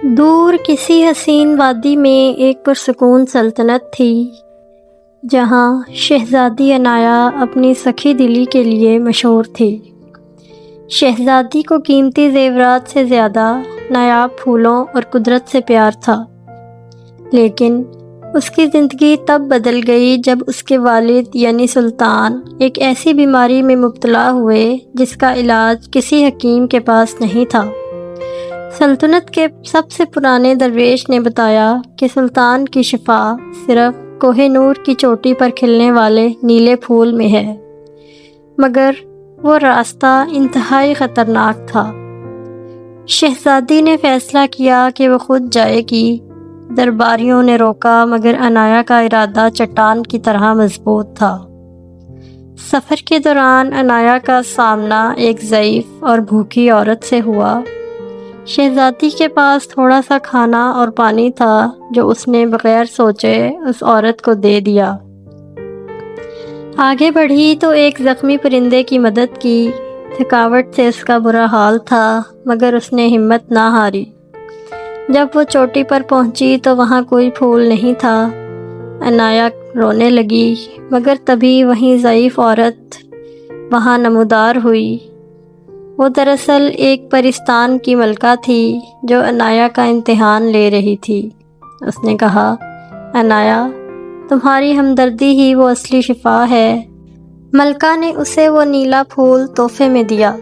دور کسی حسین وادی میں ایک پرسکون سلطنت تھی، جہاں شہزادی عنایا اپنی سخی دلی کے لیے مشہور تھی۔ شہزادی کو قیمتی زیورات سے زیادہ نایاب پھولوں اور قدرت سے پیار تھا، لیکن اس کی زندگی تب بدل گئی جب اس کے والد یعنی سلطان ایک ایسی بیماری میں مبتلا ہوئے جس کا علاج کسی حکیم کے پاس نہیں تھا۔ سلطنت کے سب سے پرانے درویش نے بتایا کہ سلطان کی شفا صرف کوہ نور کی چوٹی پر کھلنے والے نیلے پھول میں ہے، مگر وہ راستہ انتہائی خطرناک تھا۔ شہزادی نے فیصلہ کیا کہ وہ خود جائے گی۔ درباریوں نے روکا، مگر عنایا کا ارادہ چٹان کی طرح مضبوط تھا۔ سفر کے دوران عنایا کا سامنا ایک ضعیف اور بھوکی عورت سے ہوا۔ شہزادی کے پاس تھوڑا سا کھانا اور پانی تھا جو اس نے بغیر سوچے اس عورت کو دے دیا۔ آگے بڑھی تو ایک زخمی پرندے کی مدد کی۔ تھکاوٹ سے اس کا برا حال تھا، مگر اس نے ہمت نہ ہاری۔ جب وہ چوٹی پر پہنچی تو وہاں کوئی پھول نہیں تھا۔ عنایا رونے لگی، مگر تبھی وہیں ضعیف عورت وہاں نمودار ہوئی۔ وہ دراصل ایک پرستان کی ملکہ تھی جو عنایا کا امتحان لے رہی تھی۔ اس نے کہا، عنایا، تمہاری ہمدردی ہی وہ اصلی شفا ہے۔ ملکہ نے اسے وہ نیلا پھول تحفے میں دیا۔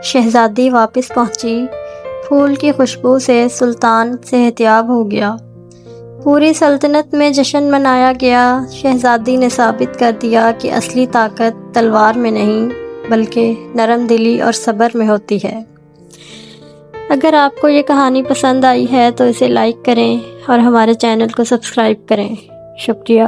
شہزادی واپس پہنچی۔ پھول کی خوشبو سے سلطان صحتیاب ہو گیا۔ پوری سلطنت میں جشن منایا گیا۔ شہزادی نے ثابت کر دیا کہ اصلی طاقت تلوار میں نہیں، بلکہ نرم دلی اور صبر میں ہوتی ہے۔ اگر آپ کو یہ کہانی پسند آئی ہے تو اسے لائک کریں اور ہمارے چینل کو سبسکرائب کریں۔ شکریہ۔